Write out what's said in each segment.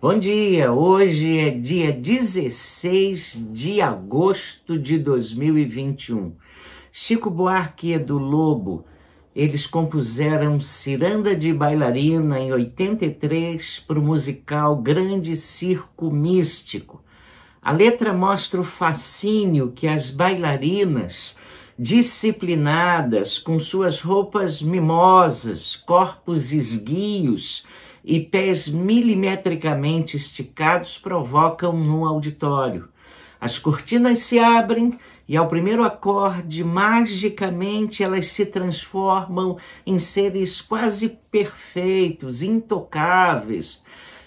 Bom dia, hoje é dia 16 de agosto de 2021. Chico Buarque e Edu Lobo, eles compuseram Ciranda de Bailarina em 83 para o musical Grande Circo Místico. A letra mostra o fascínio que as bailarinas, disciplinadas, com suas roupas mimosas, corpos esguios e pés milimetricamente esticados, provocam num auditório. As cortinas se abrem e ao primeiro acorde, magicamente, elas se transformam em seres quase perfeitos, intocáveis.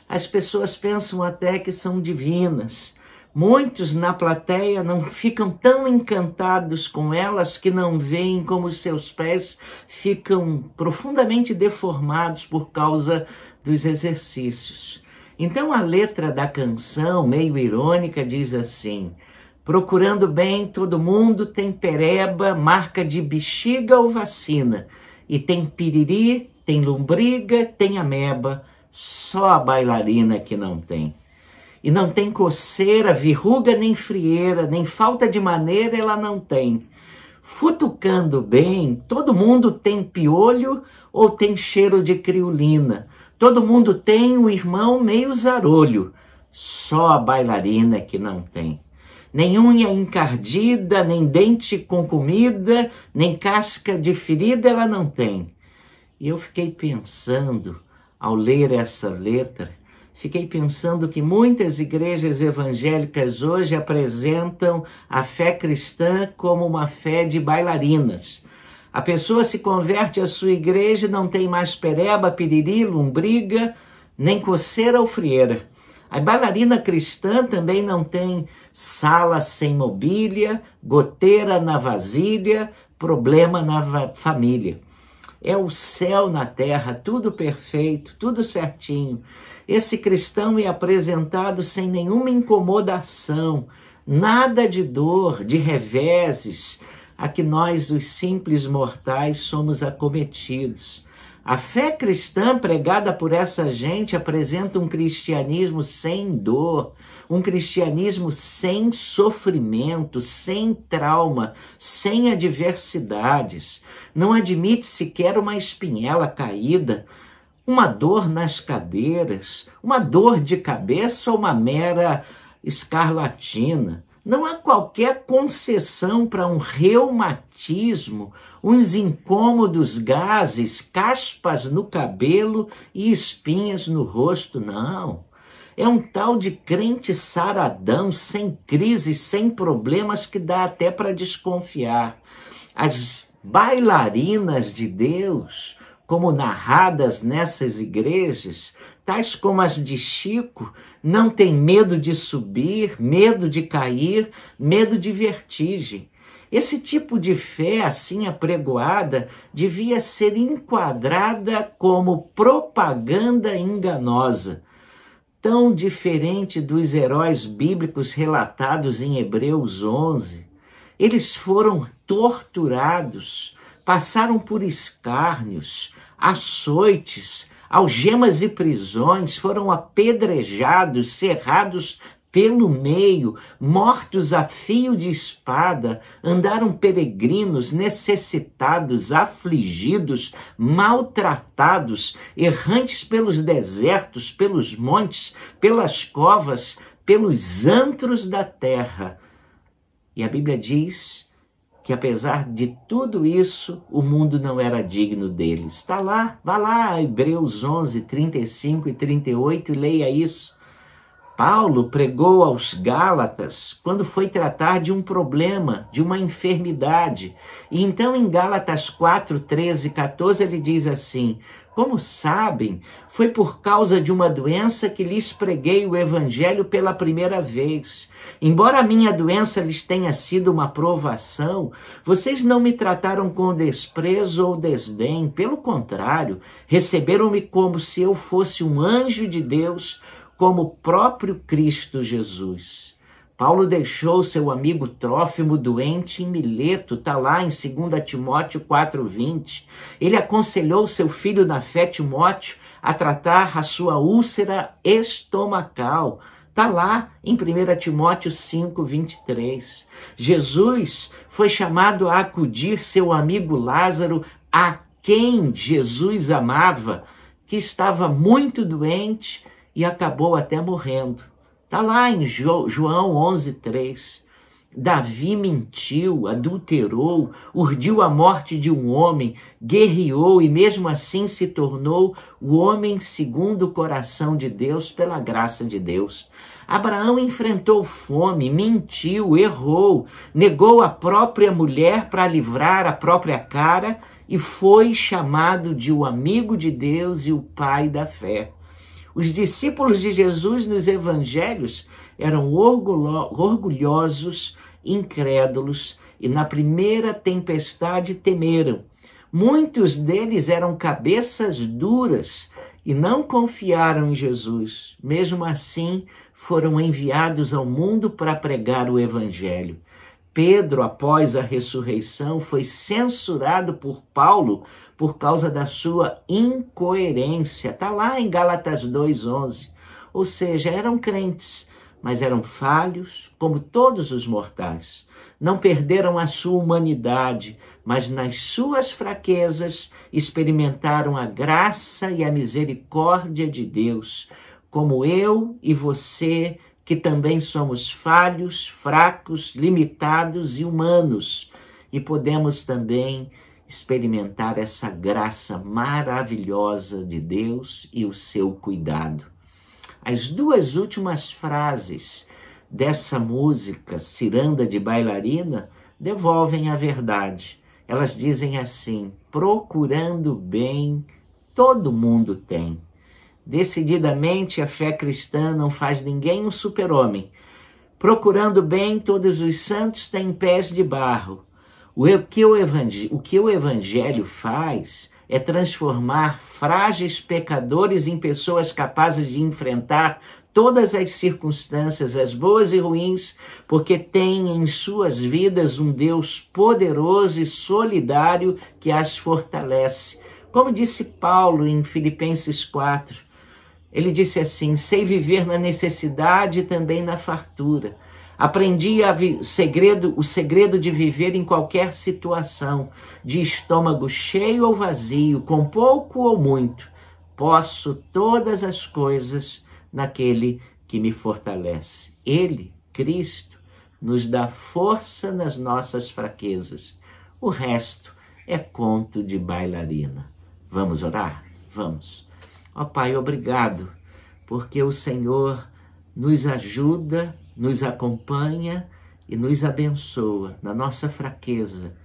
As pessoas pensam até que são divinas. Muitos na plateia não ficam tão encantados com elas que não veem como seus pés ficam profundamente deformados por causa dos exercícios. Então a letra da canção, meio irônica, diz assim: procurando bem, todo mundo tem pereba, marca de bexiga ou vacina. E tem piriri, tem lombriga, tem ameba, só a bailarina que não tem. E não tem coceira, verruga, nem frieira, nem falta de maneira ela não tem. Futucando bem, todo mundo tem piolho ou tem cheiro de criolina. Todo mundo tem um irmão meio zarolho, só a bailarina que não tem. Nem unha encardida, nem dente com comida, nem casca de ferida ela não tem. E eu fiquei pensando, ao ler essa letra, fiquei pensando que muitas igrejas evangélicas hoje apresentam a fé cristã como uma fé de bailarinas. A pessoa se converte à sua igreja e não tem mais pereba, piriri, lombriga, nem coceira ou frieira. A bailarina cristã também não tem sala sem mobília, goteira na vasilha, problema na família. É o céu na terra, tudo perfeito, tudo certinho. Esse cristão é apresentado sem nenhuma incomodação, nada de dor, de reveses, a que nós, os simples mortais, somos acometidos. A fé cristã pregada por essa gente apresenta um cristianismo sem dor, um cristianismo sem sofrimento, sem trauma, sem adversidades. Não admite sequer uma espinhela caída, uma dor nas cadeiras, uma dor de cabeça ou uma mera escarlatina. Não há qualquer concessão para um reumatismo, uns incômodos gases, caspas no cabelo e espinhas no rosto, não. É um tal de crente saradão, sem crise, sem problemas, que dá até para desconfiar. As bailarinas de Deus, como narradas nessas igrejas, tais como as de Chico, não têm medo de subir, medo de cair, medo de vertigem. Esse tipo de fé assim apregoada devia ser enquadrada como propaganda enganosa, tão diferente dos heróis bíblicos relatados em Hebreus 11. Eles foram torturados, passaram por escárnios, açoites, algemas e prisões, foram apedrejados, cerrados pelo meio, mortos a fio de espada, andaram peregrinos, necessitados, afligidos, maltratados, errantes pelos desertos, pelos montes, pelas covas, pelos antros da terra. E a Bíblia diz que apesar de tudo isso, o mundo não era digno deles. Está lá, vá lá, Hebreus 11, 35 e 38, e leia isso. Paulo pregou aos Gálatas quando foi tratar de um problema, de uma enfermidade. E então em Gálatas 4, 13 e 14 ele diz assim: como sabem, foi por causa de uma doença que lhes preguei o evangelho pela primeira vez. Embora a minha doença lhes tenha sido uma provação, vocês não me trataram com desprezo ou desdém. Pelo contrário, receberam-me como se eu fosse um anjo de Deus, como o próprio Cristo Jesus. Paulo deixou seu amigo Trófimo doente em Mileto, está lá em 2 Timóteo 4,20. Ele aconselhou seu filho na fé, Timóteo, a tratar a sua úlcera estomacal. Está lá em 1 Timóteo 5,23. Jesus foi chamado a acudir seu amigo Lázaro, a quem Jesus amava, que estava muito doente e acabou até morrendo. Está lá em João 11,3. Davi mentiu, adulterou, urdiu a morte de um homem, guerreou e mesmo assim se tornou o homem segundo o coração de Deus pela graça de Deus. Abraão enfrentou fome, mentiu, errou, negou a própria mulher para livrar a própria cara e foi chamado de o amigo de Deus e o pai da fé. Os discípulos de Jesus nos evangelhos eram orgulhosos, incrédulos e na primeira tempestade temeram. Muitos deles eram cabeças duras e não confiaram em Jesus. Mesmo assim, foram enviados ao mundo para pregar o evangelho. Pedro, após a ressurreição, foi censurado por Paulo por causa da sua incoerência. Está lá em Gálatas 2,11. Ou seja, eram crentes, mas eram falhos, como todos os mortais. Não perderam a sua humanidade, mas nas suas fraquezas experimentaram a graça e a misericórdia de Deus, como eu e você, que também somos falhos, fracos, limitados e humanos, e podemos também experimentar essa graça maravilhosa de Deus e o seu cuidado. As duas últimas frases dessa música, Ciranda de Bailarina, devolvem a verdade. Elas dizem assim: procurando bem, todo mundo tem. Decididamente, a fé cristã não faz ninguém um super-homem. Procurando bem, todos os santos têm pés de barro. O que o Evangelho faz é transformar frágeis pecadores em pessoas capazes de enfrentar todas as circunstâncias, as boas e ruins, porque tem em suas vidas um Deus poderoso e solidário que as fortalece. Como disse Paulo em Filipenses 4, ele disse assim: sei viver na necessidade e também na fartura. Aprendi o segredo de viver em qualquer situação, de estômago cheio ou vazio, com pouco ou muito. Posso todas as coisas naquele que me fortalece. Ele, Cristo, nos dá força nas nossas fraquezas. O resto é conto de bailarina. Vamos orar? Vamos. Ó Pai, obrigado, porque o Senhor nos ajuda, nos acompanha e nos abençoa na nossa fraqueza,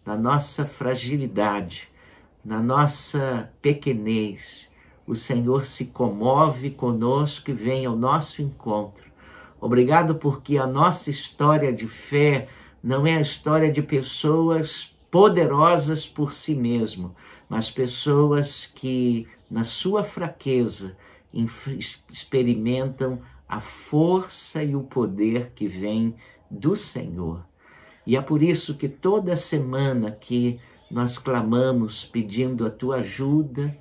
na nossa fragilidade, na nossa pequenez. O Senhor se comove conosco e vem ao nosso encontro. Obrigado porque a nossa história de fé não é a história de pessoas poderosas por si mesmo, mas pessoas que, na sua fraqueza, experimentam a força e o poder que vem do Senhor. E é por isso que toda semana que nós clamamos pedindo a tua ajuda,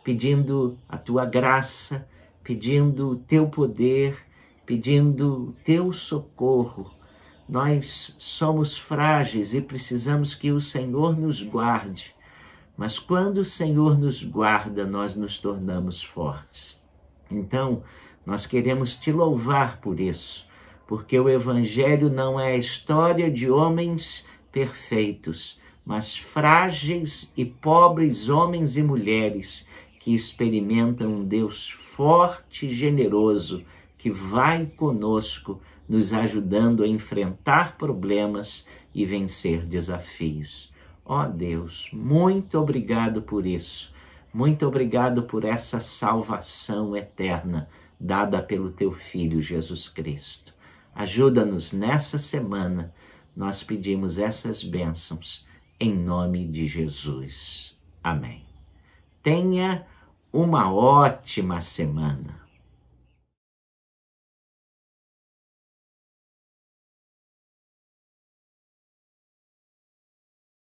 pedindo a tua graça, pedindo o teu poder, pedindo o teu socorro. Nós somos frágeis e precisamos que o Senhor nos guarde. Mas quando o Senhor nos guarda, nós nos tornamos fortes. Então, nós queremos te louvar por isso, porque o Evangelho não é a história de homens perfeitos, mas frágeis e pobres homens e mulheres que experimentam um Deus forte e generoso, que vai conosco, nos ajudando a enfrentar problemas e vencer desafios. Ó Deus, muito obrigado por isso. Muito obrigado por essa salvação eterna dada pelo teu Filho Jesus Cristo. Ajuda-nos nessa semana. Nós pedimos essas bênçãos em nome de Jesus. Amém. Tenha uma ótima semana.